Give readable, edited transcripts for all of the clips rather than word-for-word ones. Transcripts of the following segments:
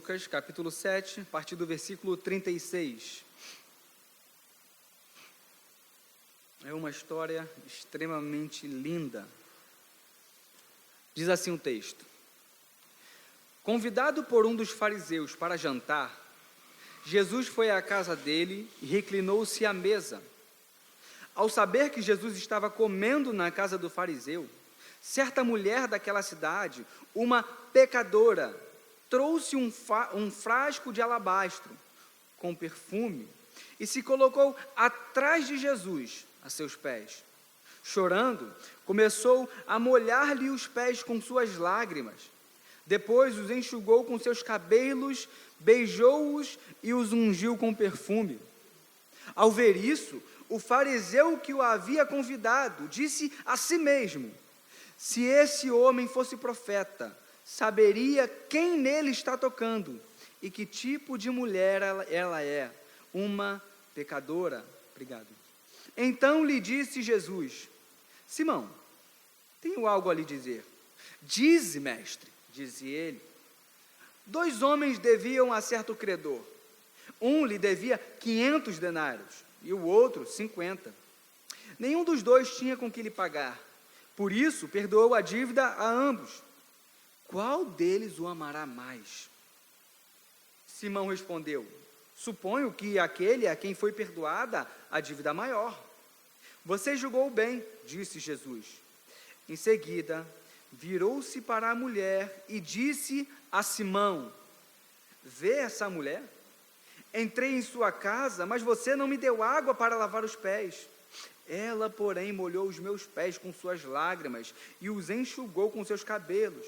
Lucas, capítulo 7, a partir do versículo 36. É uma história extremamente linda. Diz assim o texto: convidado por um dos fariseus para jantar, Jesus foi à casa dele e reclinou-se à mesa. Ao saber que Jesus estava comendo na casa do fariseu, certa mulher daquela cidade, uma pecadora, trouxe um frasco de alabastro com perfume e se colocou atrás de Jesus, a seus pés. Chorando, começou a molhar-lhe os pés com suas lágrimas. Depois os enxugou com seus cabelos, beijou-os e os ungiu com perfume. Ao ver isso, o fariseu que o havia convidado disse a si mesmo: se esse homem fosse profeta, saberia quem nele está tocando e que tipo de mulher ela é, uma pecadora. Obrigado. Então lhe disse Jesus: Simão, tenho algo a lhe dizer. Dize, mestre, disse ele. 2 homens deviam a certo credor. Um lhe devia 500 denários e o outro 50. Nenhum dos dois tinha com que lhe pagar. Por isso, perdoou a dívida a ambos. Qual deles o amará mais? Simão respondeu: suponho que aquele a quem foi perdoada a dívida maior. Você julgou bem, disse Jesus. Em seguida, virou-se para a mulher e disse a Simão: vê essa mulher? Entrei em sua casa, mas você não me deu água para lavar os pés. Ela, porém, molhou os meus pés com suas lágrimas e os enxugou com seus cabelos.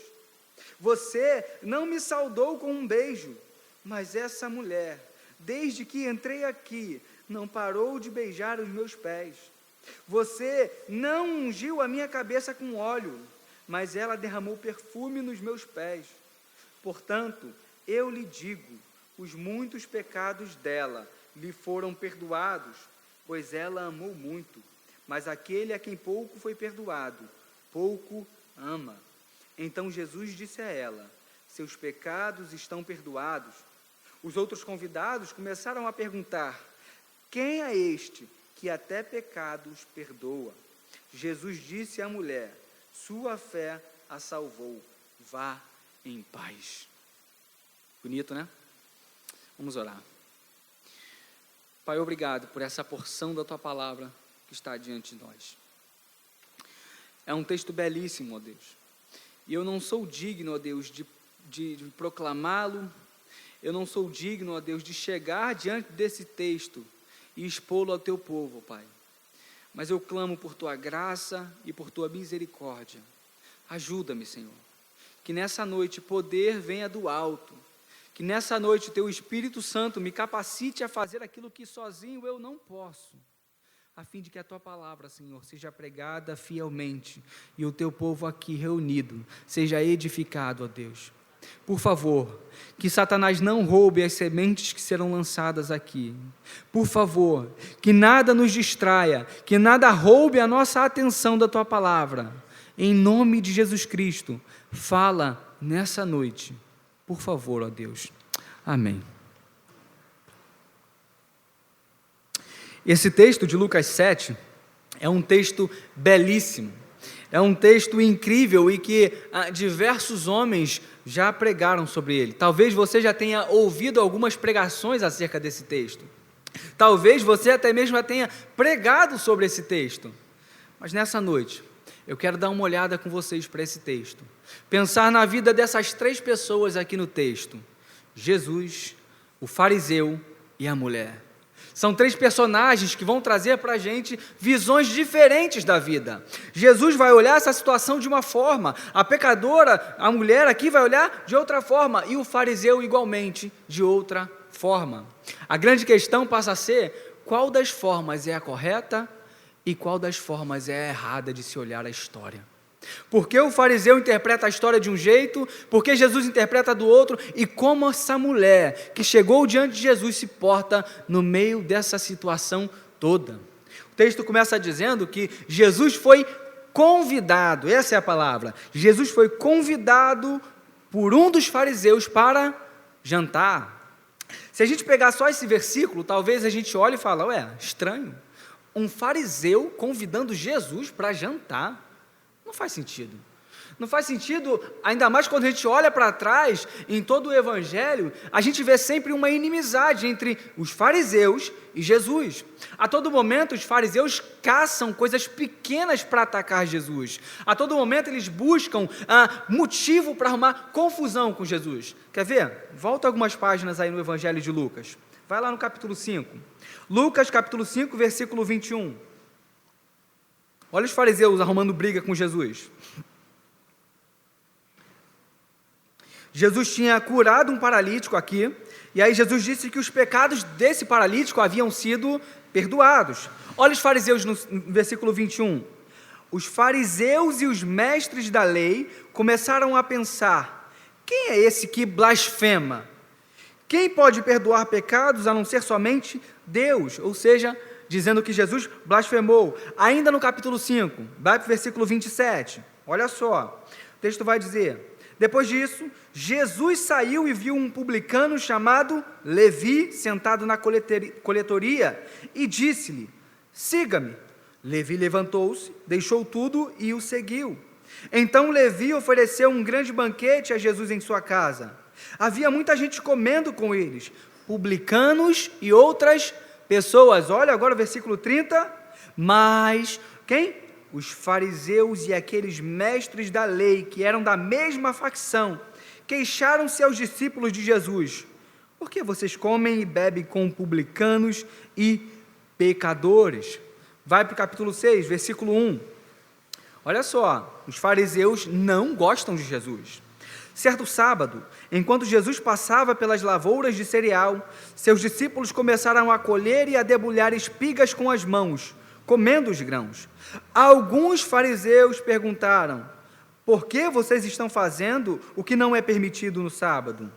Você não me saudou com um beijo, mas essa mulher, desde que entrei aqui, não parou de beijar os meus pés. Você não ungiu a minha cabeça com óleo, mas ela derramou perfume nos meus pés. Portanto, eu lhe digo, os muitos pecados dela lhe foram perdoados, pois ela amou muito. Mas aquele a quem pouco foi perdoado, pouco ama. Então Jesus disse a ela: seus pecados estão perdoados. Os outros convidados começaram a perguntar: quem é este que até pecados perdoa? Jesus disse à mulher: sua fé a salvou, vá em paz. Bonito, né? Vamos orar. Pai, obrigado por essa porção da Tua palavra que está diante de nós. É um texto belíssimo, ó Deus. E eu não sou digno, ó Deus, de proclamá-lo. Eu não sou digno, ó Deus, de chegar diante desse texto e expô-lo ao Teu povo, Pai. Mas eu clamo por Tua graça e por Tua misericórdia. Ajuda-me, Senhor. Que nessa noite poder venha do alto. Que nessa noite o Teu Espírito Santo me capacite a fazer aquilo que sozinho eu não posso, a fim de que a Tua palavra, Senhor, seja pregada fielmente e o Teu povo aqui reunido seja edificado, ó Deus. Por favor, que Satanás não roube as sementes que serão lançadas aqui. Por favor, que nada nos distraia, que nada roube a nossa atenção da Tua palavra. Em nome de Jesus Cristo, fala nessa noite. Por favor, ó Deus. Amém. Esse texto de Lucas 7 é um texto belíssimo. É um texto incrível e que diversos homens já pregaram sobre ele. Talvez você já tenha ouvido algumas pregações acerca desse texto. Talvez você até mesmo já tenha pregado sobre esse texto. Mas nessa noite, eu quero dar uma olhada com vocês para esse texto. Pensar na vida dessas 3 pessoas aqui no texto: Jesus, o fariseu e a mulher. São 3 personagens que vão trazer para a gente visões diferentes da vida. Jesus vai olhar essa situação de uma forma, a pecadora, a mulher aqui vai olhar de outra forma, e o fariseu igualmente de outra forma. A grande questão passa a ser: qual das formas é a correta e qual das formas é a errada de se olhar a história? Porque o fariseu interpreta a história de um jeito, porque Jesus interpreta do outro, e como essa mulher que chegou diante de Jesus se porta no meio dessa situação toda. O texto começa dizendo que Jesus foi convidado, essa é a palavra, Jesus foi convidado por um dos fariseus para jantar. Se a gente pegar só esse versículo, talvez a gente olhe e fale, ué, estranho, um fariseu convidando Jesus para jantar, não faz sentido. Não faz sentido, ainda mais quando a gente olha para trás, em todo o Evangelho, a gente vê sempre uma inimizade entre os fariseus e Jesus. A todo momento, os fariseus caçam coisas pequenas para atacar Jesus. A todo momento, eles buscam motivo para arrumar confusão com Jesus. Quer ver? Volta algumas páginas aí no Evangelho de Lucas. Vai lá no capítulo 5. Lucas, capítulo 5, versículo 21. Olha os fariseus arrumando briga com Jesus. Jesus tinha curado um paralítico aqui, e aí Jesus disse que os pecados desse paralítico haviam sido perdoados. Olha os fariseus no versículo 21. Os fariseus e os mestres da lei começaram a pensar, quem é esse que blasfema? Quem pode perdoar pecados a não ser somente Deus? Ou seja, dizendo que Jesus blasfemou. Ainda no capítulo 5, vai para o versículo 27, olha só, o texto vai dizer... Depois disso, Jesus saiu e viu um publicano chamado Levi sentado na coletoria e disse-lhe, siga-me. Levi levantou-se, deixou tudo e o seguiu. Então Levi ofereceu um grande banquete a Jesus em sua casa. Havia muita gente comendo com eles, publicanos e outras pessoas. Olha agora o versículo 30, mas quem? Os fariseus e aqueles mestres da lei, que eram da mesma facção, queixaram-se aos discípulos de Jesus, por que vocês comem e bebem com publicanos e pecadores? Vai para o capítulo 6, versículo 1, olha só, os fariseus não gostam de Jesus. Certo sábado, enquanto Jesus passava pelas lavouras de cereal, seus discípulos começaram a colher e a debulhar espigas com as mãos, comendo os grãos. Alguns fariseus perguntaram, por que vocês estão fazendo o que não é permitido no sábado?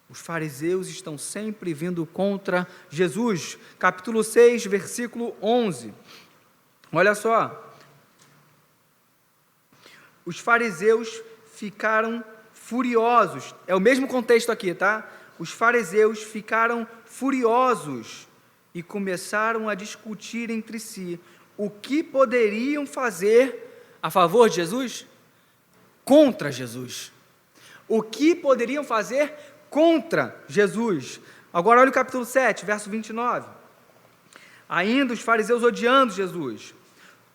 Os fariseus estão sempre vindo contra Jesus. Capítulo 6, versículo 11. Olha só. Os fariseus ficaram furiosos. É o mesmo contexto aqui, tá? Os fariseus ficaram furiosos e começaram a discutir entre si o que poderiam fazer a favor de Jesus, contra Jesus. O que poderiam fazer contra Jesus. Agora olha o capítulo 7, verso 29. Ainda os fariseus odiando Jesus.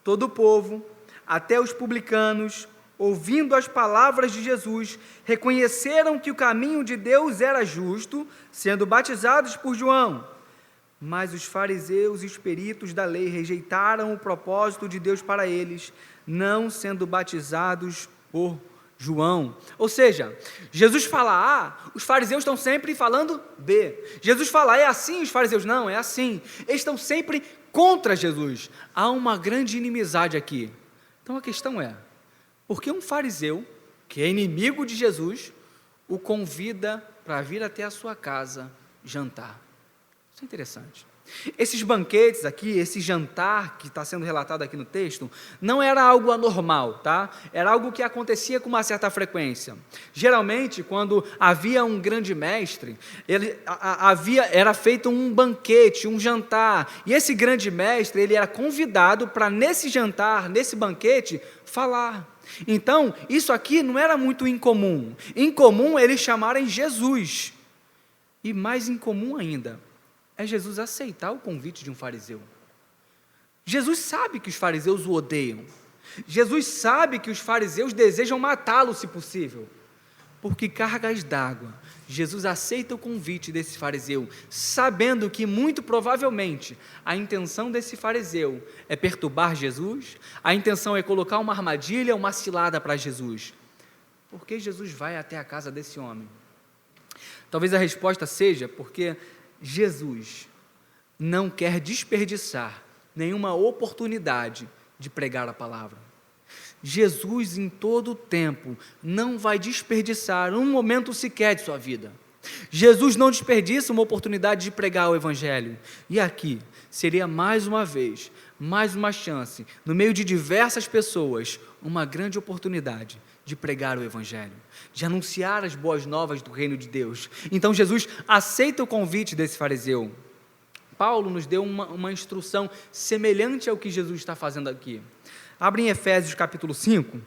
Todo o povo, até os publicanos, ouvindo as palavras de Jesus, reconheceram que o caminho de Deus era justo, sendo batizados por João. Mas os fariseus e os peritos da lei rejeitaram o propósito de Deus para eles, não sendo batizados por João. Ou seja, Jesus fala A, os fariseus estão sempre falando B. Jesus fala, é assim, os fariseus, não, é assim. Eles estão sempre contra Jesus. Há uma grande inimizade aqui. Então a questão é, por que um fariseu, que é inimigo de Jesus, o convida para vir até a sua casa jantar? Isso é interessante. Esses banquetes aqui, esse jantar que está sendo relatado aqui no texto, não era algo anormal, tá? Era algo que acontecia com uma certa frequência. Geralmente, quando havia um grande mestre, era feito um banquete, um jantar, e esse grande mestre, ele era convidado para nesse jantar, nesse banquete, falar. Então, isso aqui não era muito incomum. Incomum eles chamarem Jesus. E mais incomum ainda, é Jesus aceitar o convite de um fariseu. Jesus sabe que os fariseus o odeiam. Jesus sabe que os fariseus desejam matá-lo, se possível. Por que cargas d'água, Jesus aceita o convite desse fariseu, sabendo que, muito provavelmente, a intenção desse fariseu é perturbar Jesus, a intenção é colocar uma armadilha, uma cilada para Jesus. Por que Jesus vai até a casa desse homem? Talvez a resposta seja porque Jesus não quer desperdiçar nenhuma oportunidade de pregar a palavra. Jesus, em todo o tempo, não vai desperdiçar um momento sequer de sua vida. Jesus não desperdiça uma oportunidade de pregar o Evangelho. E aqui, seria mais uma vez, mais uma chance, no meio de diversas pessoas, uma grande oportunidade de pregar o Evangelho, de anunciar as boas novas do reino de Deus. Então Jesus aceita o convite desse fariseu. Paulo nos deu uma instrução semelhante ao que Jesus está fazendo aqui. Abre em Efésios capítulo 5,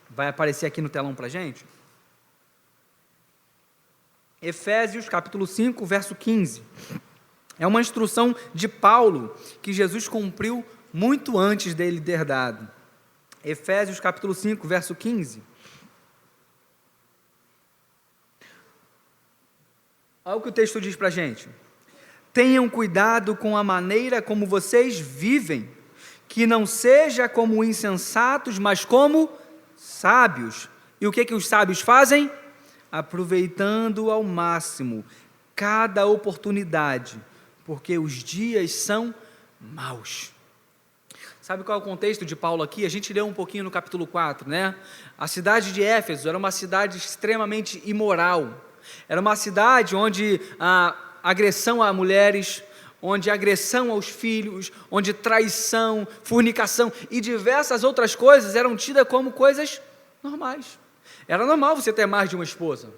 vai aparecer aqui no telão para a gente. Efésios capítulo 5, verso 15. É uma instrução de Paulo que Jesus cumpriu muito antes dele ter dado. Efésios capítulo 5, verso 15. Olha o que o texto diz para a gente. Tenham cuidado com a maneira como vocês vivem, que não seja como insensatos, mas como sábios. E o que os sábios fazem? Aproveitando ao máximo cada oportunidade, porque os dias são maus. Sabe qual é o contexto de Paulo aqui? A gente leu um pouquinho no capítulo 4, né? A cidade de Éfeso era uma cidade extremamente imoral. Era uma cidade onde a agressão a mulheres, onde agressão aos filhos, onde traição, fornicação e diversas outras coisas eram tidas como coisas normais. Era normal você ter mais de uma esposa.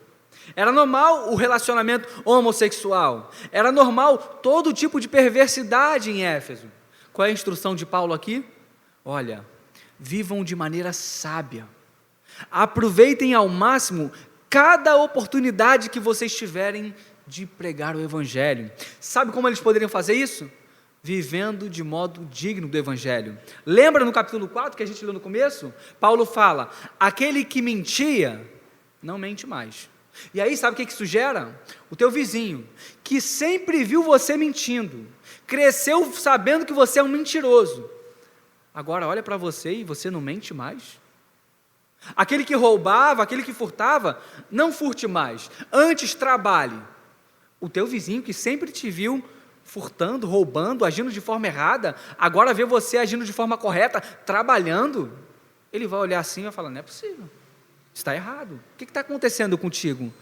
Era normal o relacionamento homossexual. Era normal todo tipo de perversidade em Éfeso. Qual é a instrução de Paulo aqui? Olha, vivam de maneira sábia. Aproveitem ao máximo cada oportunidade que vocês tiverem de pregar o Evangelho. Sabe como eles poderiam fazer isso? Vivendo de modo digno do Evangelho. Lembra no capítulo 4 que a gente leu no começo? Paulo fala, aquele que mentia, não mente mais. E aí sabe o que isso gera? O teu vizinho, que sempre viu você mentindo, cresceu sabendo que você é um mentiroso, agora olha para você e você não mente mais. Aquele que roubava, aquele que furtava, não furte mais, antes trabalhe. O teu vizinho que sempre te viu furtando, roubando, agindo de forma errada, agora vê você agindo de forma correta, trabalhando, ele vai olhar assim e vai falar, não é possível, está errado, o que está acontecendo contigo?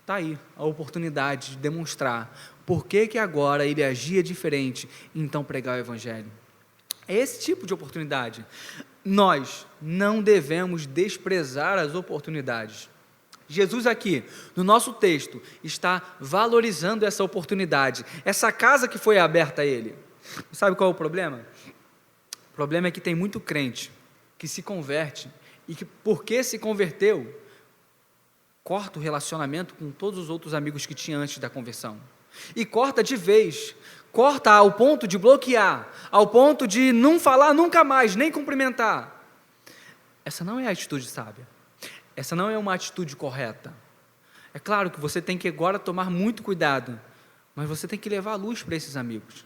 Está aí a oportunidade de demonstrar por que agora ele agia diferente, e então pregar o Evangelho. É esse tipo de oportunidade. Nós não devemos desprezar as oportunidades. Jesus aqui, no nosso texto, está valorizando essa oportunidade, essa casa que foi aberta a ele. Sabe qual é o problema? O problema é que tem muito crente que se converte e que, porque se converteu, corta o relacionamento com todos os outros amigos que tinha antes da conversão. E corta de vez, corta ao ponto de bloquear, ao ponto de não falar nunca mais, nem cumprimentar. Essa não é a atitude sábia. Essa não é uma atitude correta. É claro que você tem que agora tomar muito cuidado, mas você tem que levar a luz para esses amigos.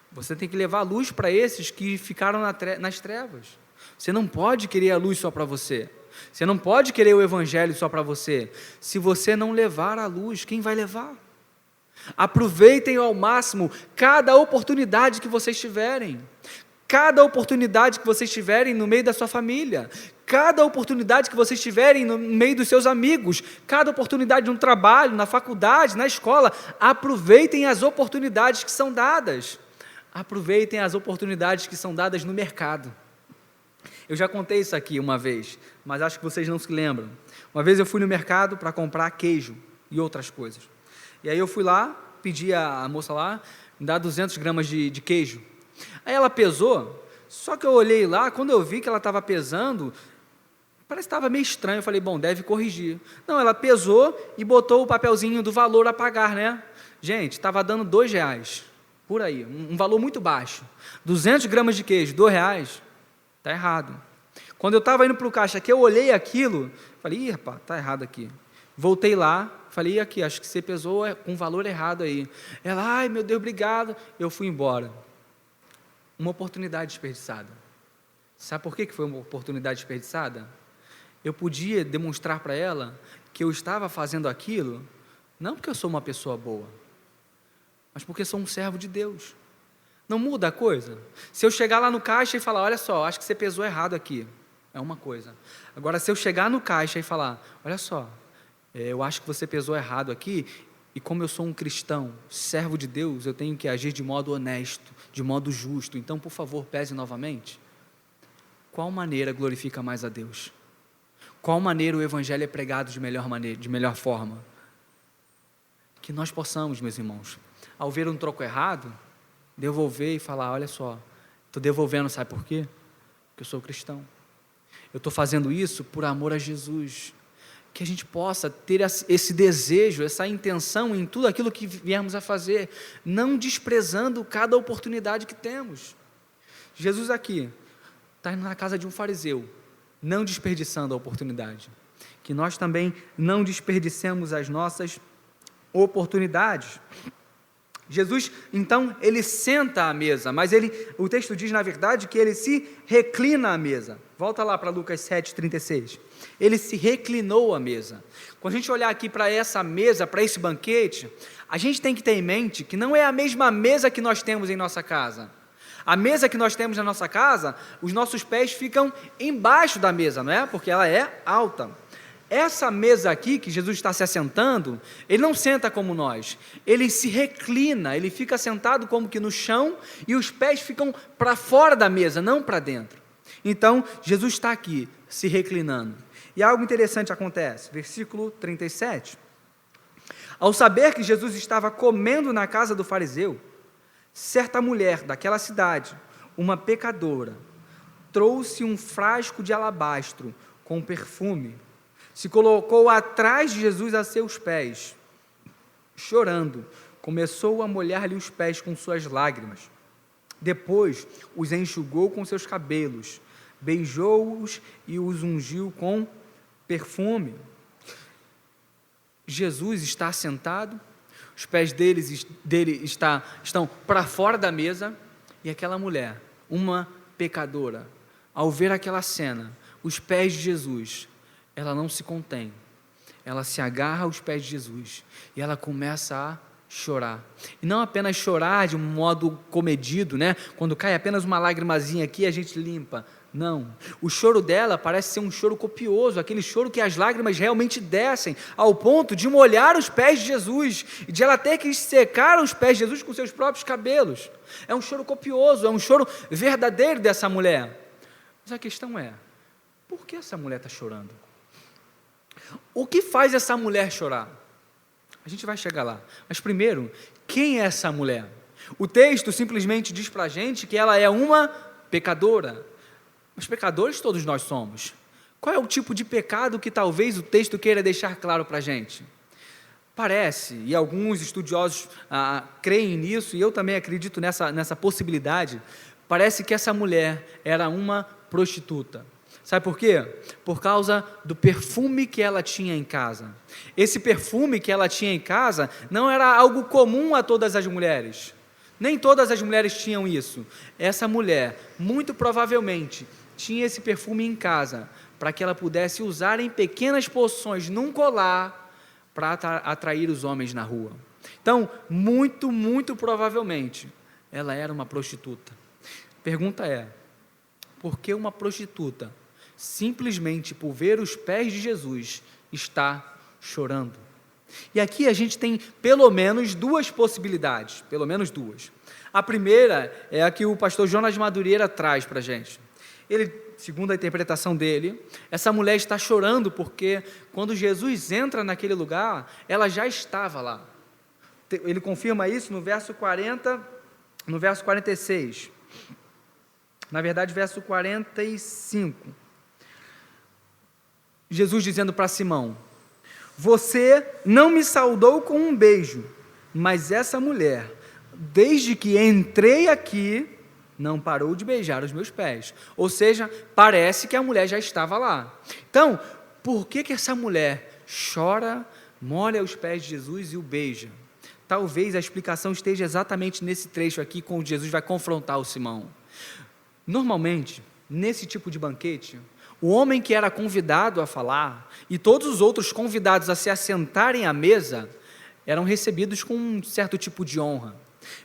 Você tem que levar a luz para esses que ficaram nas trevas. Você não pode querer a luz só para você. Você não pode querer o Evangelho só para você. Se você não levar a luz, quem vai levar? Aproveitem ao máximo cada oportunidade que vocês tiverem. Cada oportunidade que vocês tiverem no meio da sua família, cada oportunidade que vocês tiverem no meio dos seus amigos, cada oportunidade no trabalho, na faculdade, na escola, aproveitem as oportunidades que são dadas. Aproveitem as oportunidades que são dadas no mercado. Eu já contei isso aqui uma vez, mas acho que vocês não se lembram. Uma vez eu fui no mercado para comprar queijo e outras coisas. E aí eu fui lá, pedi a moça lá, me dá 200 gramas de queijo. Aí ela pesou, só que eu olhei lá, quando eu vi que ela estava pesando, parece que estava meio estranho, eu falei, bom, deve corrigir. Não, ela pesou e botou o papelzinho do valor a pagar, né? Gente, estava dando R$2, por aí, um valor muito baixo. 200 gramas de queijo, R$2, está errado. Quando eu estava indo para o caixa aqui, eu olhei aquilo, falei, ih, rapaz, está errado aqui. Voltei lá, falei, e aqui, acho que você pesou com valor errado aí. Ela, ai, meu Deus, obrigado. Eu fui embora. Uma oportunidade desperdiçada. Sabe por que foi uma oportunidade desperdiçada? Eu podia demonstrar para ela que eu estava fazendo aquilo, não porque eu sou uma pessoa boa, mas porque sou um servo de Deus. Não muda a coisa? Se eu chegar lá no caixa e falar, olha só, acho que você pesou errado aqui, é uma coisa. Agora, se eu chegar no caixa e falar, olha só, eu acho que você pesou errado aqui, E como eu sou um cristão, servo de Deus, eu tenho que agir de modo honesto, de modo justo. Então, por favor, pese novamente. Qual maneira glorifica mais a Deus? Qual maneira o Evangelho é pregado de melhor maneira, de melhor forma? Que nós possamos, meus irmãos, ao ver um troco errado, devolver e falar, olha só, estou devolvendo, sabe por quê? Porque eu sou cristão. Eu estou fazendo isso por amor a Jesus. Que a gente possa ter esse desejo, essa intenção em tudo aquilo que viermos a fazer, não desprezando cada oportunidade que temos. Jesus aqui está na casa de um fariseu, não desperdiçando a oportunidade. Que nós também não desperdicemos as nossas oportunidades. Jesus, então, ele senta à mesa, mas o texto diz, na verdade, que ele se reclina à mesa. Volta lá para Lucas 7,36. Ele se reclinou à mesa. Quando a gente olhar aqui para essa mesa, para esse banquete, a gente tem que ter em mente que não é a mesma mesa que nós temos em nossa casa. A mesa que nós temos na nossa casa, os nossos pés ficam embaixo da mesa, não é? Porque ela é alta. Essa mesa aqui, que Jesus está se assentando, ele não senta como nós, ele se reclina, ele fica sentado como que no chão, e os pés ficam para fora da mesa, não para dentro. Então, Jesus está aqui, se reclinando. E algo interessante acontece, versículo 37. Ao saber que Jesus estava comendo na casa do fariseu, certa mulher daquela cidade, uma pecadora, trouxe um frasco de alabastro com perfume, se colocou atrás de Jesus a seus pés, chorando, começou a molhar-lhe os pés com suas lágrimas. Depois os enxugou com seus cabelos, beijou-os e os ungiu com perfume. Jesus está sentado, os pés dele estão para fora da mesa, e aquela mulher, uma pecadora, ao ver aquela cena, os pés de Jesus, ela não se contém, ela se agarra aos pés de Jesus, e ela começa a chorar, e não apenas chorar de um modo comedido, né? Quando cai apenas uma lagrimazinha aqui, a gente limpa. Não, o choro dela parece ser um choro copioso, aquele choro que as lágrimas realmente descem, ao ponto de molhar os pés de Jesus, e de ela ter que secar os pés de Jesus com seus próprios cabelos. É um choro copioso, é um choro verdadeiro dessa mulher. Mas a questão é, por que essa mulher está chorando? O que faz essa mulher chorar? A gente vai chegar lá, mas primeiro, quem é essa mulher? O texto simplesmente diz para a gente que ela é uma pecadora. Mas pecadores todos nós somos. Qual é o tipo de pecado que talvez o texto queira deixar claro para a gente? Parece, e alguns estudiosos creem nisso, e eu também acredito nessa possibilidade, parece que essa mulher era uma prostituta. Sabe por quê? Por causa do perfume que ela tinha em casa. Esse perfume que ela tinha em casa não era algo comum a todas as mulheres. Nem todas as mulheres tinham isso. Essa mulher, muito provavelmente, tinha esse perfume em casa, para que ela pudesse usar em pequenas porções, num colar, para atrair os homens na rua. Então, muito provavelmente, ela era uma prostituta. A pergunta é, por que uma prostituta, simplesmente por ver os pés de Jesus, está chorando? E aqui a gente tem pelo menos duas possibilidades, pelo menos duas. A primeira é a que o pastor Jonas Madureira traz para a gente. Ele, segundo a interpretação dele, essa mulher está chorando porque quando Jesus entra naquele lugar, ela já estava lá. Ele confirma isso no verso 40, no verso 46. Na verdade, verso 45. Jesus dizendo para Simão: você não me saudou com um beijo, mas essa mulher, desde que entrei aqui, não parou de beijar os meus pés. Ou seja, parece que a mulher já estava lá. Então, por que essa mulher chora, molha os pés de Jesus e o beija? Talvez a explicação esteja exatamente nesse trecho aqui, quando Jesus vai confrontar o Simão. Normalmente, nesse tipo de banquete, o homem que era convidado a falar e todos os outros convidados a se assentarem à mesa eram recebidos com um certo tipo de honra.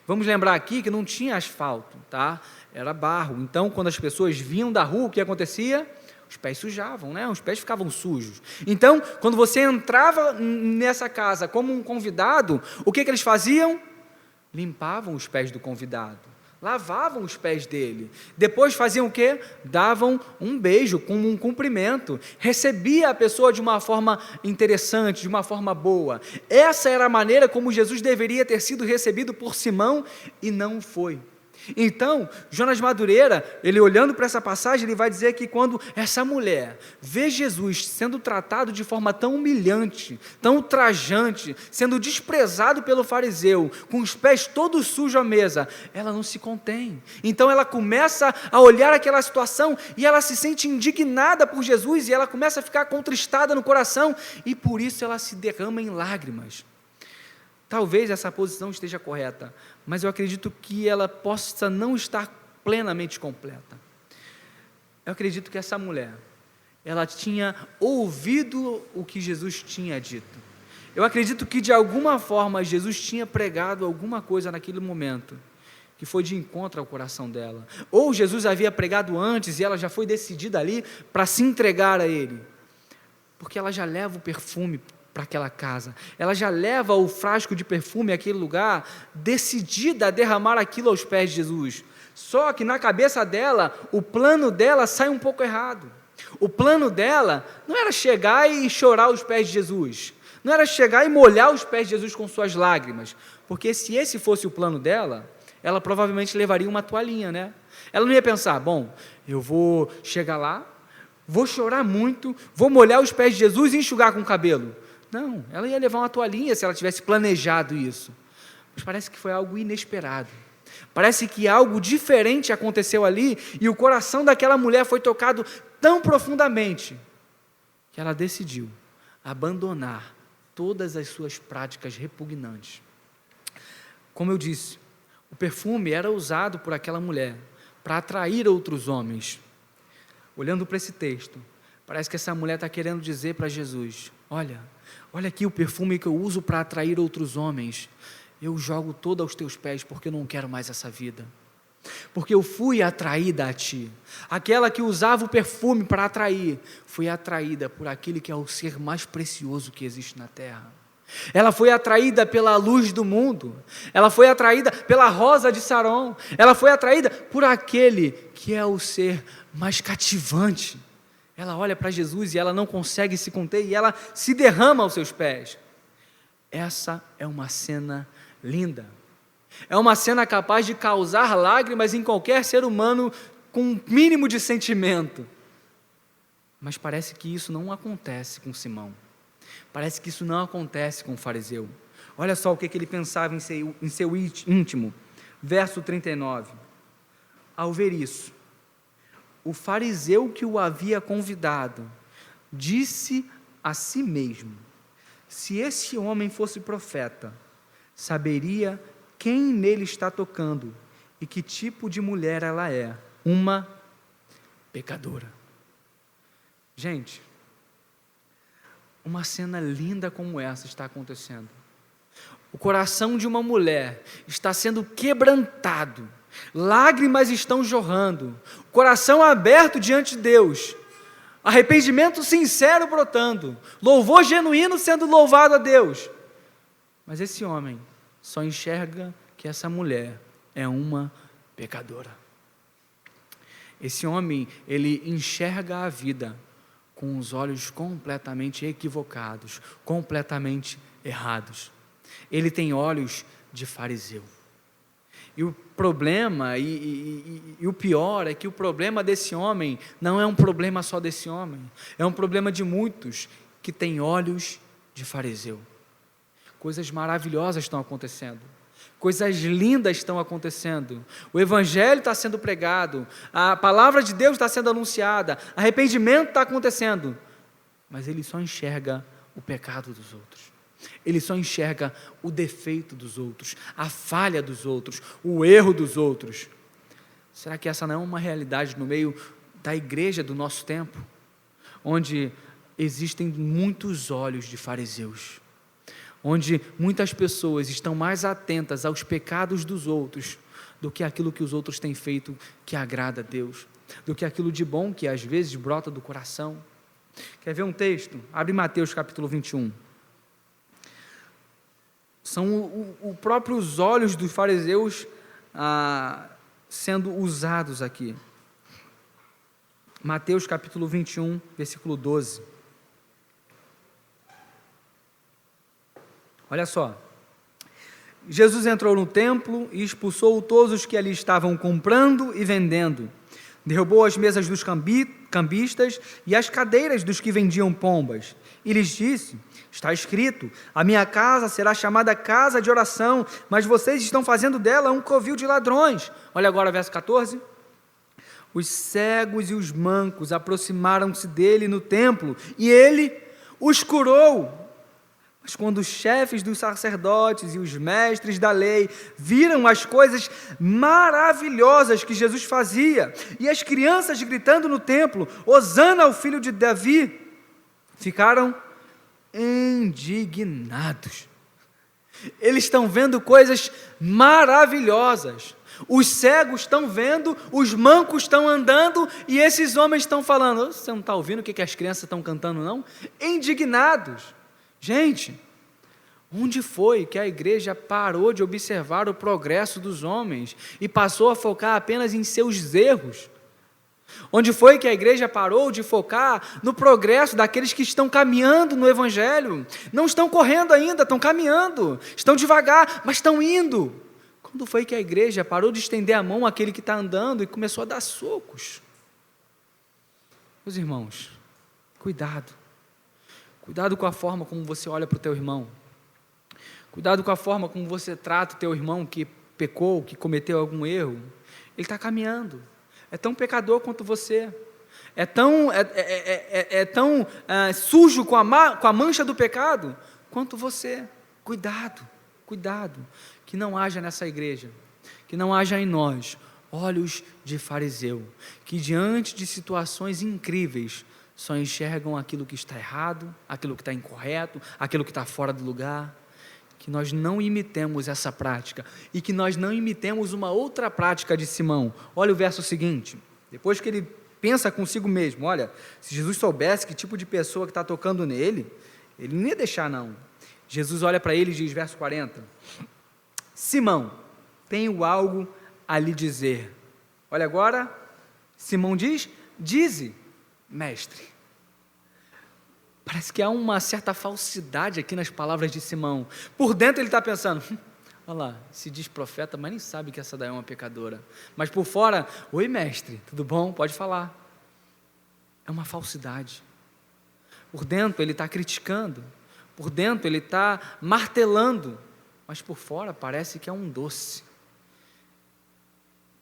Vamos lembrar aqui que não tinha asfalto, tá? Era barro. Então, quando as pessoas vinham da rua, o que acontecia? Os pés sujavam, né? Os pés ficavam sujos. Então, quando você entrava nessa casa como um convidado, o que eles faziam? Limpavam os pés do convidado, lavavam os pés dele. Depois faziam o quê? Davam um beijo, como um cumprimento. Recebia a pessoa de uma forma interessante, de uma forma boa. Essa era a maneira como Jesus deveria ter sido recebido por Simão e não foi. Então, Jonas Madureira, ele olhando para essa passagem, ele vai dizer que quando essa mulher vê Jesus sendo tratado de forma tão humilhante, tão ultrajante, sendo desprezado pelo fariseu, com os pés todos sujos à mesa, ela não se contém. Então ela começa a olhar aquela situação e ela se sente indignada por Jesus e ela começa a ficar contristada no coração e por isso ela se derrama em lágrimas. Talvez essa posição esteja correta, mas eu acredito que ela possa não estar plenamente completa. Eu acredito que essa mulher, ela tinha ouvido o que Jesus tinha dito. Eu acredito que de alguma forma Jesus tinha pregado alguma coisa naquele momento, que foi de encontro ao coração dela. Ou Jesus havia pregado antes e ela já foi decidida ali para se entregar a Ele. Porque ela já leva o perfume para aquela casa, ela já leva o frasco de perfume àquele lugar, decidida a derramar aquilo aos pés de Jesus. Só que na cabeça dela, o plano dela sai um pouco errado. O plano dela não era chegar e chorar aos pés de Jesus, não era chegar e molhar os pés de Jesus com suas lágrimas, porque se esse fosse o plano dela, ela provavelmente levaria uma toalhinha, né? Ela não ia pensar, bom, eu vou chegar lá, vou chorar muito, vou molhar os pés de Jesus e enxugar com o cabelo. Não, ela ia levar uma toalhinha se ela tivesse planejado isso. Mas parece que foi algo inesperado. Parece que algo diferente aconteceu ali e o coração daquela mulher foi tocado tão profundamente que ela decidiu abandonar todas as suas práticas repugnantes. Como eu disse, o perfume era usado por aquela mulher para atrair outros homens. Olhando para esse texto, parece que essa mulher está querendo dizer para Jesus, olha aqui o perfume que eu uso para atrair outros homens, eu jogo todo aos teus pés porque eu não quero mais essa vida, porque eu fui atraída a ti, aquela que usava o perfume para atrair, fui atraída por aquele que é o ser mais precioso que existe na terra. Ela foi atraída pela luz do mundo, ela foi atraída pela rosa de Saron, ela foi atraída por aquele que é o ser mais cativante. Ela olha para Jesus e ela não consegue se conter e ela se derrama aos seus pés. Essa é uma cena linda. É uma cena capaz de causar lágrimas em qualquer ser humano com um mínimo de sentimento. Mas parece que isso não acontece com Simão. Parece que isso não acontece com o fariseu. Olha só o que ele pensava em seu íntimo. Verso 39. Ao ver isso, o fariseu que o havia convidado disse a si mesmo, se esse homem fosse profeta, saberia quem nele está tocando e que tipo de mulher ela é, uma pecadora. Gente, uma cena linda como essa está acontecendo. O coração de uma mulher está sendo quebrantado, lágrimas estão jorrando, coração aberto diante de Deus, arrependimento sincero brotando, louvor genuíno sendo louvado a Deus. Mas esse homem só enxerga que essa mulher é uma pecadora. Esse homem, ele enxerga a vida com os olhos completamente equivocados, completamente errados. Ele tem olhos de fariseu. E o problema, e o pior, é que o problema desse homem não é um problema só desse homem, é um problema de muitos que têm olhos de fariseu. Coisas maravilhosas estão acontecendo, coisas lindas estão acontecendo, o evangelho está sendo pregado, a palavra de Deus está sendo anunciada, arrependimento está acontecendo, mas ele só enxerga o pecado dos outros. Ele só enxerga o defeito dos outros, a falha dos outros, o erro dos outros. Será que essa não é uma realidade no meio da igreja do nosso tempo? Onde existem muitos olhos de fariseus, onde muitas pessoas estão mais atentas aos pecados dos outros do que aquilo que os outros têm feito que agrada a Deus, do que aquilo de bom que às vezes brota do coração. Quer ver um texto? Abre Mateus capítulo 21. São os próprios olhos dos fariseus sendo usados aqui. Mateus capítulo 21, versículo 12. Olha só. Jesus entrou no templo e expulsou todos os que ali estavam comprando e vendendo. Derrubou as mesas dos cambistas e as cadeiras dos que vendiam pombas. E lhes disse: está escrito, a minha casa será chamada casa de oração, mas vocês estão fazendo dela um covil de ladrões. Olha agora o verso 14. Os cegos e os mancos aproximaram-se dele no templo, e ele os curou. Mas quando os chefes dos sacerdotes e os mestres da lei viram as coisas maravilhosas que Jesus fazia, e as crianças gritando no templo, Hosana ao filho de Davi, ficaram indignados. Eles estão vendo coisas maravilhosas. Os cegos estão vendo, os mancos estão andando, e esses homens estão falando: você não está ouvindo o que as crianças estão cantando, não? Indignados. Gente, onde foi que a igreja parou de observar o progresso dos homens e passou a focar apenas em seus erros? Onde foi que a igreja parou de focar no progresso daqueles que estão caminhando no Evangelho? Não estão correndo ainda, estão caminhando, estão devagar, mas estão indo. Quando foi que a igreja parou de estender a mão àquele que está andando e começou a dar socos? Meus irmãos, cuidado. Cuidado com a forma como você olha para o teu irmão. Cuidado com a forma como você trata o teu irmão que pecou, que cometeu algum erro. Ele está caminhando. É tão pecador quanto você. É tão sujo com a mancha do pecado quanto você. Cuidado, cuidado. Que não haja nessa igreja, que não haja em nós olhos de fariseu, que diante de situações incríveis só enxergam aquilo que está errado, aquilo que está incorreto, aquilo que está fora do lugar. Que nós não imitemos essa prática e que nós não imitemos uma outra prática de Simão. Olha o verso seguinte, depois que ele pensa consigo mesmo: olha, se Jesus soubesse que tipo de pessoa que está tocando nele, ele não ia deixar não. Jesus olha para ele e diz, verso 40, Simão, tenho algo a lhe dizer. Olha agora, Simão diz, dize, mestre. Parece que há uma certa falsidade aqui nas palavras de Simão. Por dentro ele está pensando, olha lá, se diz profeta, mas nem sabe que essa daí é uma pecadora. Mas por fora, oi mestre, tudo bom? Pode falar. É uma falsidade. Por dentro ele está criticando, por dentro ele está martelando, mas por fora parece que é um doce.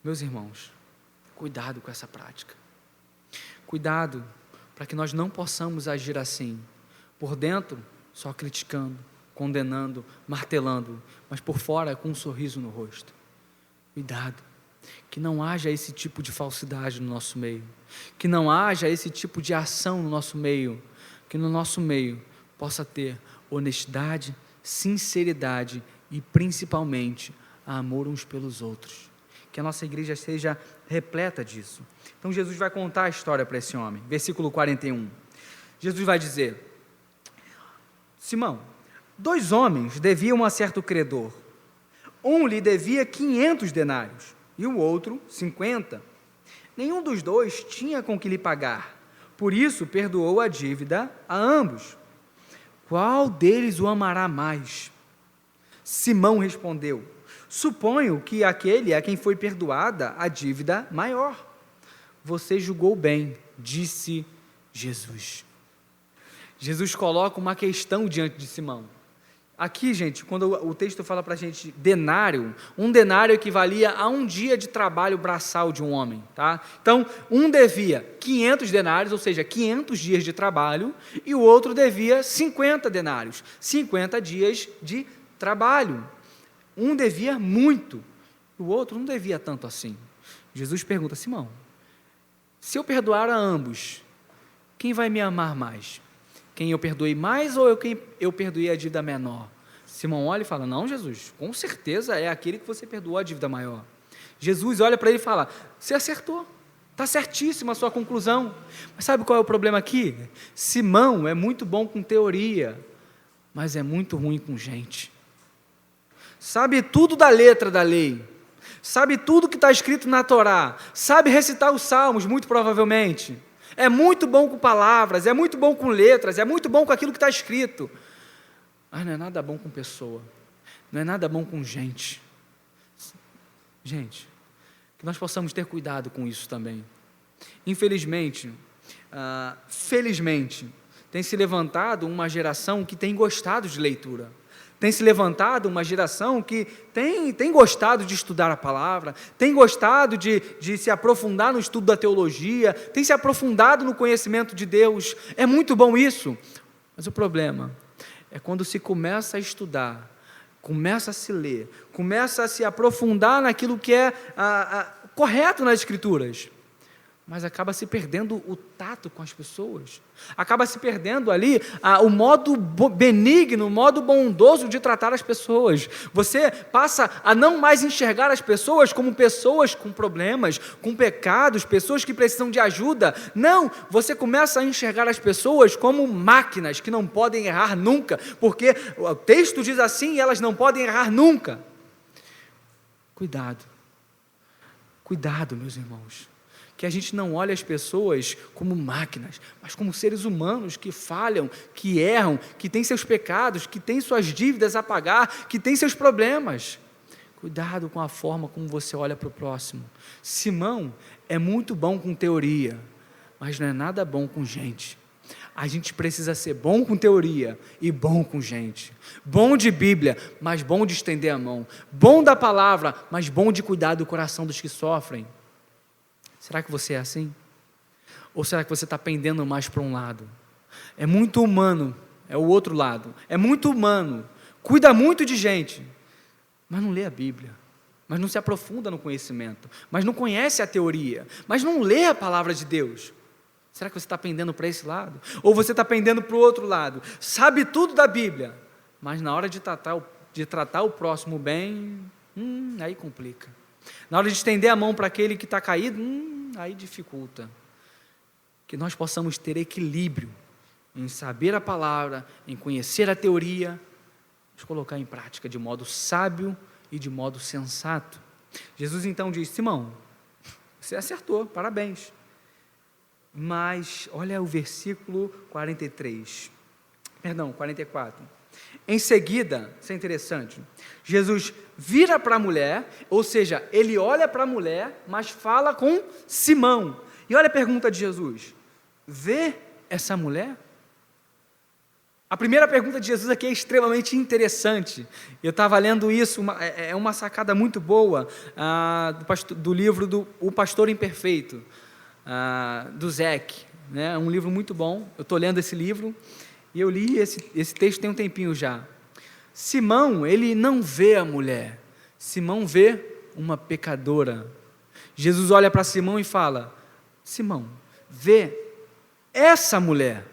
Meus irmãos, cuidado com essa prática. Cuidado para que nós não possamos agir assim, por dentro só criticando, condenando, martelando, mas por fora com um sorriso no rosto. Cuidado, que não haja esse tipo de falsidade no nosso meio, que não haja esse tipo de ação no nosso meio, que no nosso meio possa ter honestidade, sinceridade e principalmente amor uns pelos outros, que a nossa igreja seja repleta disso. Então Jesus vai contar a história para esse homem, versículo 41, Jesus vai dizer, Simão, 2 homens deviam a certo credor, um lhe devia 500 denários, e o outro 50, nenhum dos dois tinha com que lhe pagar, por isso perdoou a dívida a ambos. Qual deles o amará mais? Simão respondeu, suponho que aquele a quem foi perdoada a dívida maior. Você julgou bem, disse Jesus. Jesus coloca uma questão diante de Simão. Aqui, gente, quando o texto fala para a gente denário, um denário equivalia a um dia de trabalho braçal de um homem, tá? Então, um devia 500 denários, ou seja, 500 dias de trabalho, e o outro devia 50 denários, 50 dias de trabalho. Um devia muito, o outro não devia tanto assim. Jesus pergunta, Simão, se eu perdoar a ambos, quem vai me amar mais? Quem eu perdoei mais ou quem eu perdoei a dívida menor? Simão olha e fala, não Jesus, com certeza é aquele que você perdoou a dívida maior. Jesus olha para ele e fala: você acertou, está certíssima a sua conclusão. Mas sabe qual é o problema aqui? Simão é muito bom com teoria, mas é muito ruim com gente. Sabe tudo da letra da lei, sabe tudo que está escrito na Torá, sabe recitar os salmos, muito provavelmente. É muito bom com palavras, é muito bom com letras, é muito bom com aquilo que está escrito. Mas não é nada bom com pessoa, não é nada bom com gente. Gente, que nós possamos ter cuidado com isso também. Infelizmente, felizmente, tem se levantado uma geração que tem gostado de leitura. Tem se levantado uma geração que tem gostado de estudar a palavra, tem gostado de se aprofundar no estudo da teologia, tem se aprofundado no conhecimento de Deus. É muito bom isso, mas o problema é quando se começa a estudar, começa a se ler, começa a se aprofundar naquilo que é correto nas Escrituras, mas acaba se perdendo o tato com as pessoas, acaba se perdendo ali o modo benigno, o modo bondoso de tratar as pessoas. Você passa a não mais enxergar as pessoas como pessoas com problemas, com pecados, pessoas que precisam de ajuda. Não, você começa a enxergar as pessoas como máquinas que não podem errar nunca, porque o texto diz assim, e elas não podem errar nunca. Cuidado, meus irmãos, que a gente não olhe as pessoas como máquinas, mas como seres humanos que falham, que erram, que têm seus pecados, que têm suas dívidas a pagar, que têm seus problemas. Cuidado com a forma como você olha para o próximo. Simão é muito bom com teoria, mas não é nada bom com gente. A gente precisa ser bom com teoria e bom com gente. Bom de Bíblia, mas bom de estender a mão. Bom da palavra, mas bom de cuidar do coração dos que sofrem. Será que você é assim? Ou será que você está pendendo mais para um lado? É muito humano, é o outro lado. É muito humano, cuida muito de gente, mas não lê a Bíblia, mas não se aprofunda no conhecimento, mas não conhece a teoria, mas não lê a palavra de Deus. Será que você está pendendo para esse lado? Ou você está pendendo para o outro lado? Sabe tudo da Bíblia, mas na hora de tratar o próximo bem, aí complica. Na hora de estender a mão para aquele que está caído, aí dificulta. Que nós possamos ter equilíbrio em saber a palavra, em conhecer a teoria, mas colocar em prática de modo sábio e de modo sensato. Jesus então diz: Simão, você acertou, parabéns. Mas olha o versículo 44. Em seguida, isso é interessante, Jesus vira para a mulher, ou seja, ele olha para a mulher, mas fala com Simão. E olha a pergunta de Jesus: vê essa mulher? A primeira pergunta de Jesus aqui é extremamente interessante. Eu estava lendo isso, é uma sacada muito boa do livro O Pastor Imperfeito, do Zec, né? É um livro muito bom. Eu estou lendo esse livro e eu li esse texto tem um tempinho já. Simão, ele não vê a mulher, Simão vê uma pecadora. Jesus olha para Simão e fala: Simão, vê essa mulher.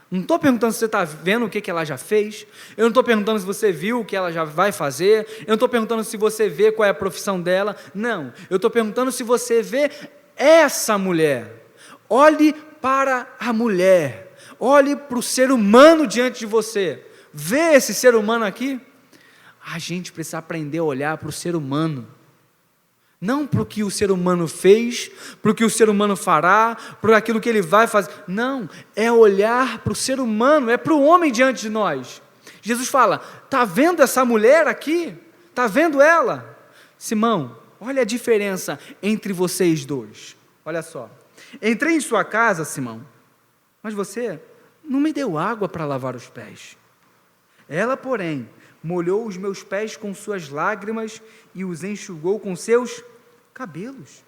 Não estou perguntando se você está vendo o que ela já fez, eu não estou perguntando se você viu o que ela já vai fazer, eu não estou perguntando se você vê qual é a profissão dela, não, eu estou perguntando se você vê essa mulher. Olhe para a mulher, olhe para o ser humano diante de você, vê esse ser humano aqui. A gente precisa aprender a olhar para o ser humano, não para o que o ser humano fez, para o que o ser humano fará, para aquilo que ele vai fazer, não, é olhar para o ser humano, é para o homem diante de nós. Jesus fala: está vendo essa mulher aqui? Está vendo ela? Simão, olha a diferença entre vocês dois, olha só, entrei em sua casa, Simão, mas você não me deu água para lavar os pés. Ela, porém, molhou os meus pés com suas lágrimas e os enxugou com seus cabelos.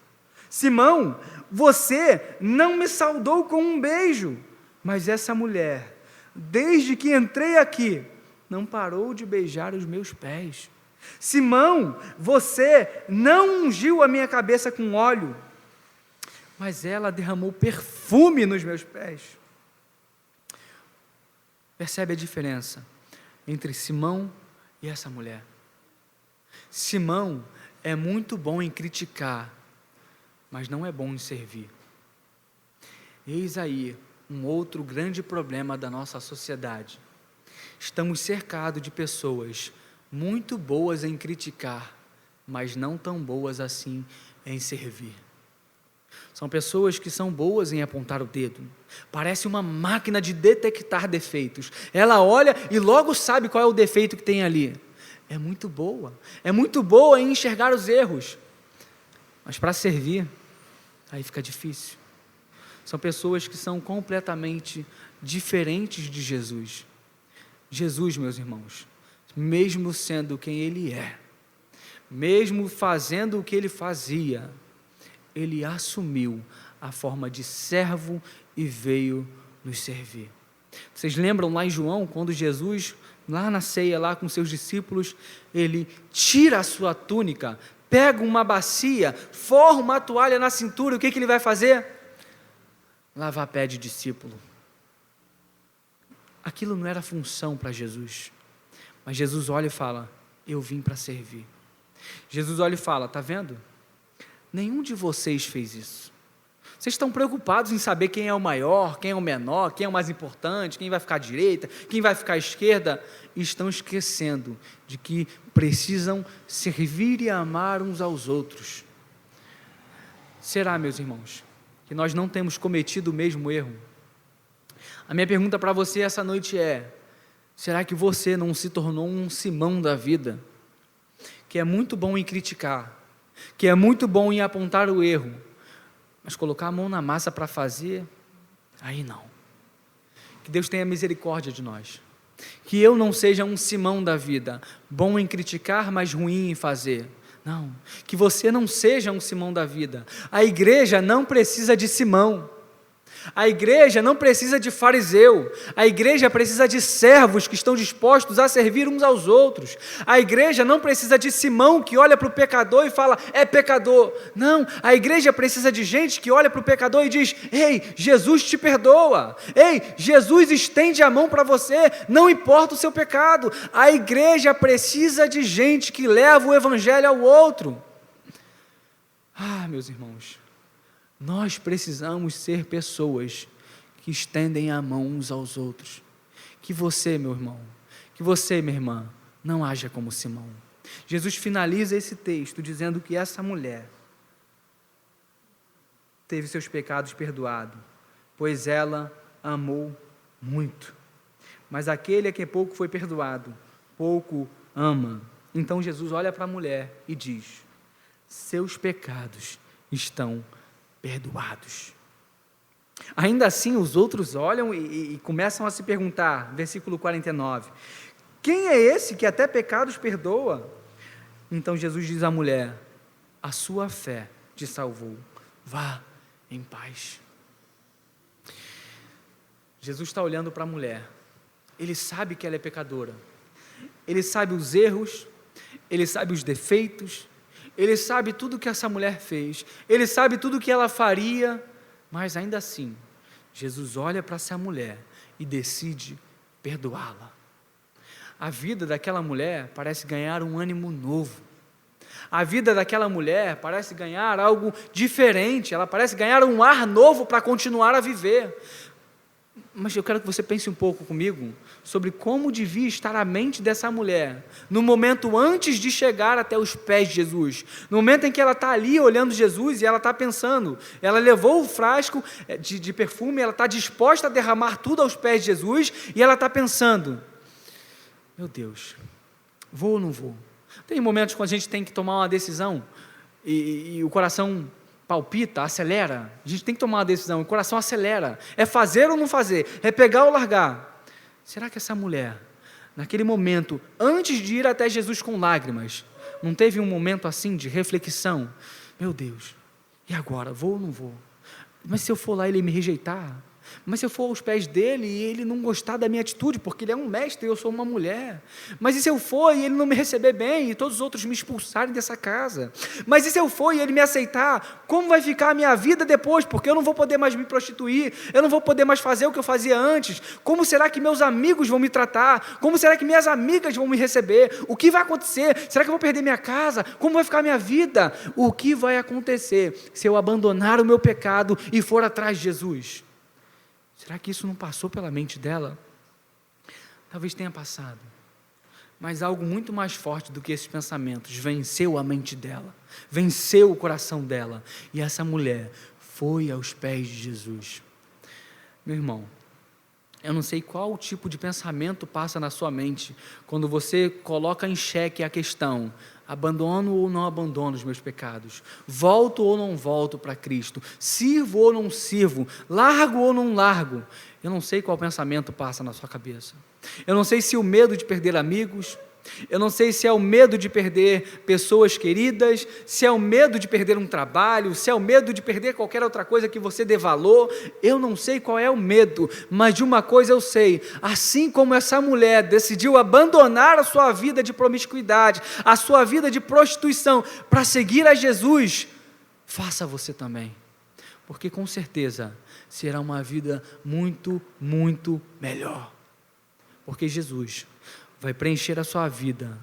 Simão, você não me saudou com um beijo, mas essa mulher, desde que entrei aqui, não parou de beijar os meus pés. Simão, você não ungiu a minha cabeça com óleo, mas ela derramou perfume nos meus pés. Percebe a diferença entre Simão e essa mulher? Simão é muito bom em criticar, mas não é bom em servir. Eis aí um outro grande problema da nossa sociedade. Estamos cercados de pessoas muito boas em criticar, mas não tão boas assim em servir. São pessoas que são boas em apontar o dedo. Parece uma máquina de detectar defeitos. Ela olha e logo sabe qual é o defeito que tem ali. É muito boa em enxergar os erros. Mas para servir, aí fica difícil. São pessoas que são completamente diferentes de Jesus. Jesus, meus irmãos, mesmo sendo quem Ele é, mesmo fazendo o que Ele fazia, Ele assumiu a forma de servo e veio nos servir. Vocês lembram lá em João, quando Jesus, lá na ceia, lá com seus discípulos, Ele tira a sua túnica, pega uma bacia, forra uma toalha na cintura, o que Ele vai fazer? Lavar pé de discípulo. Aquilo não era função para Jesus, mas Jesus olha e fala, eu vim para servir. Jesus olha e fala, está vendo? Nenhum de vocês fez isso. Vocês estão preocupados em saber quem é o maior, quem é o menor, quem é o mais importante, quem vai ficar à direita, quem vai ficar à esquerda, e estão esquecendo de que precisam servir e amar uns aos outros. Será, meus irmãos, que nós não temos cometido o mesmo erro? A minha pergunta para você essa noite é, será que você não se tornou um Simão da vida, que é muito bom em criticar, que é muito bom em apontar o erro, mas colocar a mão na massa para fazer, aí não. Que Deus tenha misericórdia de nós. Que eu não seja um Simão da vida, bom em criticar, mas ruim em fazer. Não, que você não seja um Simão da vida. A igreja não precisa de Simão. A igreja não precisa de fariseu, a igreja precisa de servos que estão dispostos a servir uns aos outros. A igreja não precisa de Simão que olha para o pecador e fala, é pecador. Não, a igreja precisa de gente que olha para o pecador e diz, ei, Jesus te perdoa, ei, Jesus estende a mão para você, não importa o seu pecado. A igreja precisa de gente que leva o evangelho ao outro. Meus irmãos, nós precisamos ser pessoas que estendem a mão uns aos outros. Que você, meu irmão, que você, minha irmã, não haja como Simão. Jesus finaliza esse texto dizendo que essa mulher teve seus pecados perdoados, pois ela amou muito. Mas aquele a quem pouco foi perdoado, pouco ama. Então Jesus olha para a mulher e diz, seus pecados estão perdoados. Ainda assim os outros olham e começam a se perguntar, versículo 49, quem é esse que até pecados perdoa? Então Jesus diz à mulher, a sua fé te salvou, vá em paz. Jesus está olhando para a mulher, Ele sabe que ela é pecadora, Ele sabe os erros, Ele sabe os defeitos, Ele sabe tudo que essa mulher fez, Ele sabe tudo que ela faria, mas ainda assim, Jesus olha para essa mulher e decide perdoá-la. A vida daquela mulher parece ganhar um ânimo novo. A vida daquela mulher parece ganhar algo diferente, ela parece ganhar um ar novo para continuar a viver. Mas eu quero que você pense um pouco comigo sobre como devia estar a mente dessa mulher no momento antes de chegar até os pés de Jesus, no momento em que ela está ali olhando Jesus e ela está pensando, ela levou o frasco de perfume, ela está disposta a derramar tudo aos pés de Jesus e ela está pensando, meu Deus, vou ou não vou? Tem momentos quando a gente tem que tomar uma decisão e o coração palpita, acelera, a gente tem que tomar uma decisão, o coração acelera, é fazer ou não fazer, é pegar ou largar. Será que essa mulher, naquele momento, antes de ir até Jesus com lágrimas, não teve um momento assim de reflexão? Meu Deus, e agora, vou ou não vou? Mas se eu for lá e ele me rejeitar, Mas se eu for aos pés dele e ele não gostar da minha atitude, porque ele é um mestre e eu sou uma mulher? Mas e se eu for e ele não me receber bem e todos os outros me expulsarem dessa casa? Mas e se eu for e ele me aceitar? Como vai ficar a minha vida depois? Porque eu não vou poder mais me prostituir, eu não vou poder mais fazer o que eu fazia antes. Como será que meus amigos vão me tratar? Como será que minhas amigas vão me receber? O que vai acontecer? Será que eu vou perder minha casa? Como vai ficar a minha vida? O que vai acontecer se eu abandonar o meu pecado e for atrás de Jesus? Será que isso não passou pela mente dela? Talvez tenha passado. Mas algo muito mais forte do que esses pensamentos venceu a mente dela, venceu o coração dela. E essa mulher foi aos pés de Jesus. Meu irmão, eu não sei qual tipo de pensamento passa na sua mente quando você coloca em xeque a questão: abandono ou não abandono os meus pecados? Volto ou não volto para Cristo? Sirvo ou não sirvo? Largo ou não largo? Eu não sei qual pensamento passa na sua cabeça. Eu não sei se o medo de perder amigos, eu não sei se é o medo de perder pessoas queridas, se é o medo de perder um trabalho, se é o medo de perder qualquer outra coisa que você dê valor. Eu não sei qual é o medo, mas de uma coisa eu sei: assim como essa mulher decidiu abandonar a sua vida de promiscuidade, a sua vida de prostituição, para seguir a Jesus, faça você também, porque com certeza será uma vida muito, muito melhor, porque Jesus vai preencher a sua vida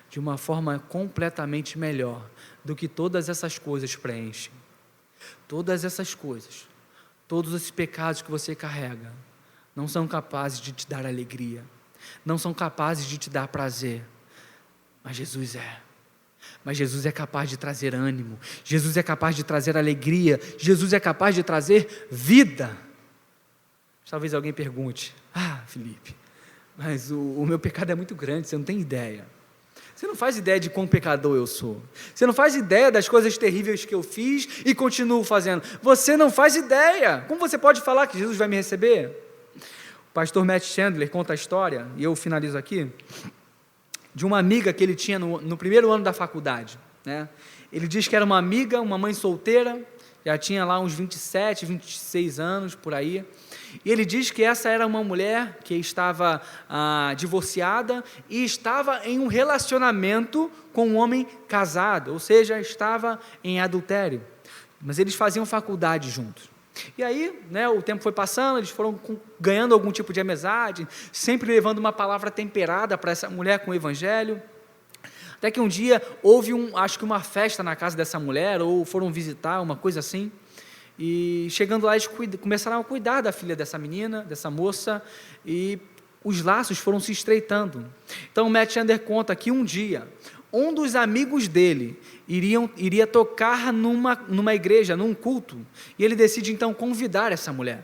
de uma forma completamente melhor do que todas essas coisas preenchem. Todas essas coisas, todos esses pecados que você carrega, não são capazes de te dar alegria, não são capazes de te dar prazer, mas Jesus é. Mas Jesus é capaz de trazer ânimo, Jesus é capaz de trazer alegria, Jesus é capaz de trazer vida. Talvez alguém pergunte: Felipe, mas o meu pecado é muito grande, você não tem ideia. Você não faz ideia de quão pecador eu sou. Você não faz ideia das coisas terríveis que eu fiz e continuo fazendo. Você não faz ideia. Como você pode falar que Jesus vai me receber? O pastor Matt Chandler conta a história, e eu finalizo aqui, de uma amiga que ele tinha no primeiro ano da faculdade, né? Ele diz que era uma amiga, uma mãe solteira, já tinha lá uns 27, 26 anos, por aí. E ele diz que essa era uma mulher que estava divorciada e estava em um relacionamento com um homem casado, ou seja, estava em adultério. Mas eles faziam faculdade juntos. E aí, né, o tempo foi passando, eles foram ganhando algum tipo de amizade, sempre levando uma palavra temperada para essa mulher com o evangelho. Até que um dia houve acho que uma festa na casa dessa mulher, ou foram visitar, uma coisa assim. E chegando lá, eles começaram a cuidar da filha dessa menina, dessa moça, e os laços foram se estreitando. Então o Matt Chandler conta que um dia, um dos amigos dele iria tocar numa igreja, num culto, e ele decide então convidar essa mulher.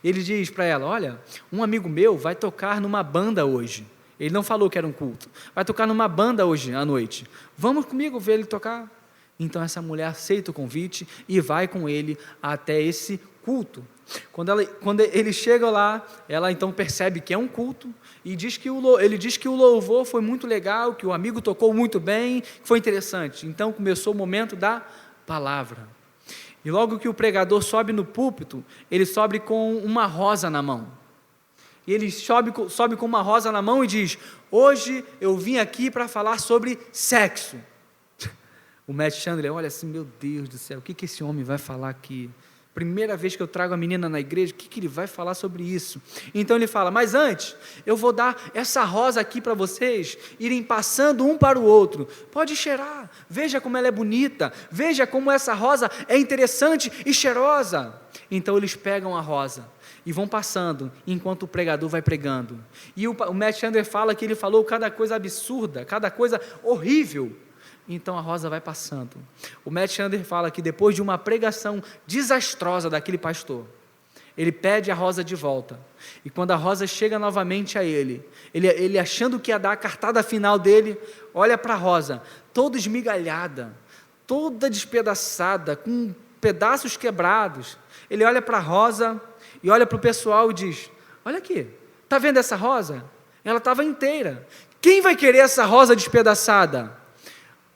Ele diz para ela: olha, um amigo meu vai tocar numa banda hoje. Ele não falou que era um culto, vai tocar numa banda hoje à noite, vamos comigo ver ele tocar? Então essa mulher aceita o convite e vai com ele até esse culto. Quando ele chega lá, ela então percebe que é um culto e ele diz que o louvor foi muito legal, que o amigo tocou muito bem, que foi interessante. Então começou o momento da palavra. E logo que o pregador sobe no púlpito, ele sobe com uma rosa na mão. E ele sobe com uma rosa na mão e diz: hoje eu vim aqui para falar sobre sexo. O Matt Chandler olha assim: meu Deus do céu, o que esse homem vai falar aqui? Primeira vez que eu trago a menina na igreja, o que ele vai falar sobre isso? Então ele fala: mas antes, eu vou dar essa rosa aqui para vocês irem passando um para o outro. Pode cheirar, veja como ela é bonita, veja como essa rosa é interessante e cheirosa. Então eles pegam a rosa e vão passando, enquanto o pregador vai pregando. E o Matt Chandler fala que ele falou cada coisa absurda, cada coisa horrível. Então a rosa vai passando. O Matt Chandler fala que depois de uma pregação desastrosa daquele pastor, ele pede a rosa de volta. E quando a rosa chega novamente a ele achando que ia dar a cartada final dele, olha para a rosa, toda esmigalhada, toda despedaçada, com pedaços quebrados. Ele olha para a rosa e olha para o pessoal e diz: olha aqui, está vendo essa rosa? Ela estava inteira. Quem vai querer essa rosa despedaçada?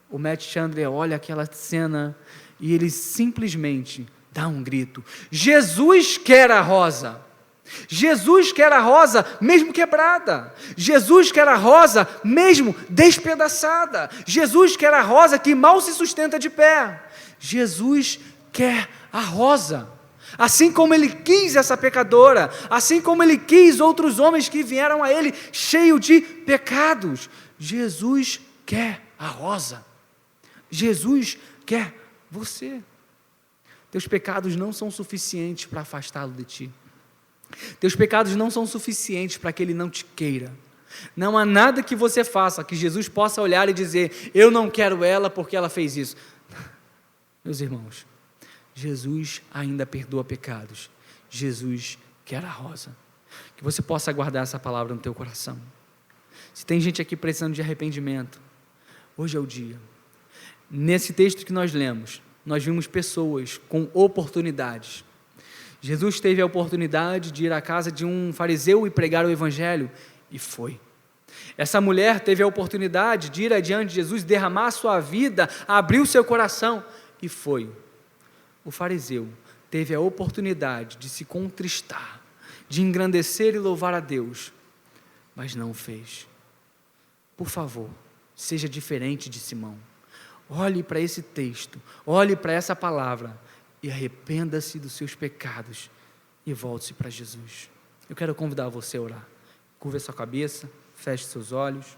O Matt Chandler olha aquela cena e ele simplesmente dá um grito: Jesus quer a rosa! Jesus quer a rosa mesmo quebrada. Jesus quer a rosa mesmo despedaçada. Jesus quer a rosa que mal se sustenta de pé. Jesus quer a rosa. Assim como ele quis essa pecadora, assim como ele quis outros homens que vieram a ele cheio de pecados, Jesus quer a rosa. Jesus quer você. Teus pecados não são suficientes para afastá-lo de ti. Teus pecados não são suficientes para que ele não te queira. Não há nada que você faça que Jesus possa olhar e dizer: eu não quero ela porque ela fez isso. Meus irmãos, Jesus ainda perdoa pecados. Jesus quer a rosa. Que você possa guardar essa palavra no teu coração. Se tem gente aqui precisando de arrependimento, hoje é o dia. Nesse texto que nós lemos, nós vimos pessoas com oportunidades. Jesus teve a oportunidade de ir à casa de um fariseu e pregar o evangelho, e foi. Essa mulher teve a oportunidade de ir adiante de Jesus, derramar a sua vida, abrir o seu coração, e foi. O fariseu teve a oportunidade de se contristar, de engrandecer e louvar a Deus, mas não o fez. Por favor, seja diferente de Simão. Olhe para esse texto, olhe para essa palavra e arrependa-se dos seus pecados e volte-se para Jesus. Eu quero convidar você a orar. Curva a sua cabeça, feche seus olhos.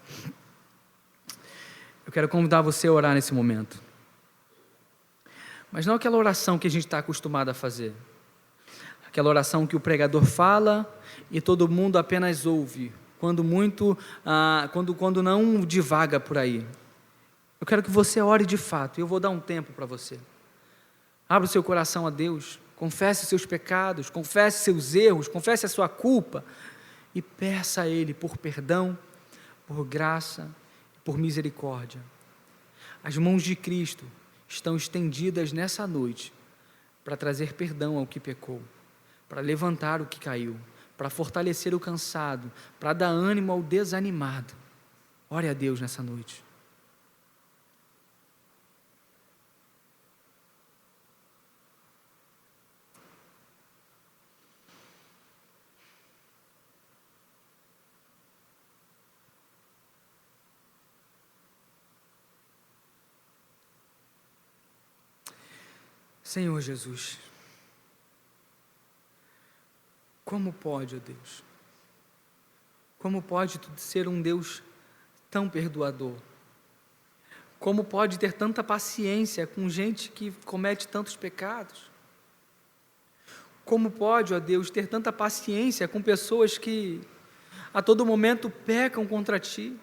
Eu quero convidar você a orar nesse momento. Mas não aquela oração que a gente está acostumado a fazer. Aquela oração que o pregador fala e todo mundo apenas ouve, quando não divaga por aí. Eu quero que você ore de fato, e eu vou dar um tempo para você. Abra o seu coração a Deus, confesse os seus pecados, confesse seus erros, confesse a sua culpa, e peça a Ele por perdão, por graça, por misericórdia. As mãos de Cristo estão estendidas nessa noite, para trazer perdão ao que pecou, para levantar o que caiu, para fortalecer o cansado, para dar ânimo ao desanimado. Ore a Deus nessa noite. Senhor Jesus, como pode, ó Deus, como pode Tu ser um Deus tão perdoador? Como pode ter tanta paciência com gente que comete tantos pecados? Como pode, ó Deus, ter tanta paciência com pessoas que a todo momento pecam contra Ti?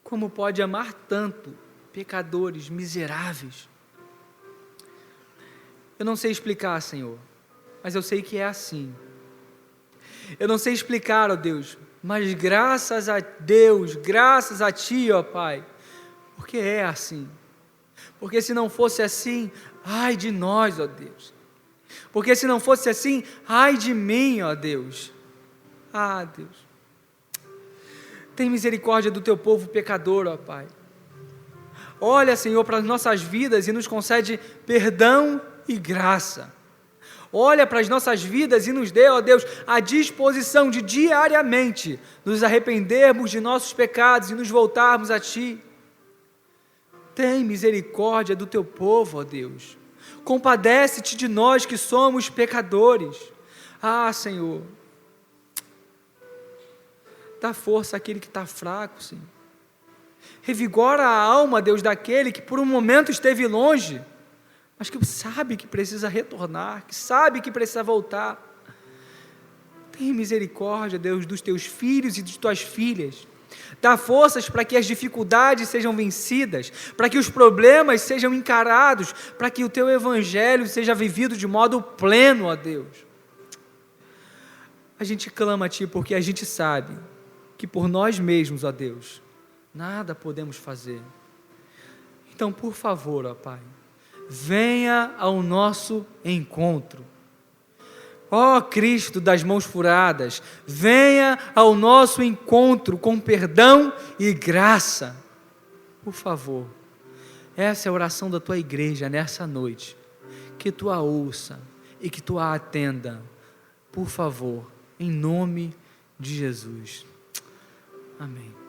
Como pode amar tanto pecadores miseráveis? Eu não sei explicar, Senhor, mas eu sei que é assim. Eu não sei explicar, ó Deus, mas graças a Deus, graças a Ti, ó Pai, porque é assim. Porque se não fosse assim, ai de nós, ó Deus. Porque se não fosse assim, ai de mim, ó Deus. Ah, Deus. Tem misericórdia do Teu povo pecador, ó Pai. Olha, Senhor, para as nossas vidas e nos concede perdão e graça. Olha para as nossas vidas e nos dê, ó Deus, a disposição de diariamente nos arrependermos de nossos pecados e nos voltarmos a Ti. Tem misericórdia do Teu povo, ó Deus. Compadece-te de nós que somos pecadores. Ah, Senhor, dá força àquele que está fraco, Senhor. Revigora a alma, Deus, daquele que por um momento esteve longe, mas que sabe que precisa retornar, que sabe que precisa voltar. Tem misericórdia, Deus, dos Teus filhos e de Tuas filhas. Dá forças para que as dificuldades sejam vencidas, para que os problemas sejam encarados, para que o Teu Evangelho seja vivido de modo pleno, ó Deus. A gente clama a Ti porque a gente sabe que por nós mesmos, ó Deus, nada podemos fazer. Então, por favor, ó Pai, venha ao nosso encontro. Ó Cristo das mãos furadas, venha ao nosso encontro com perdão e graça. Por favor, essa é a oração da Tua igreja nessa noite. Que Tu a ouça e que Tu a atenda. por favor, em nome de Jesus. Amém.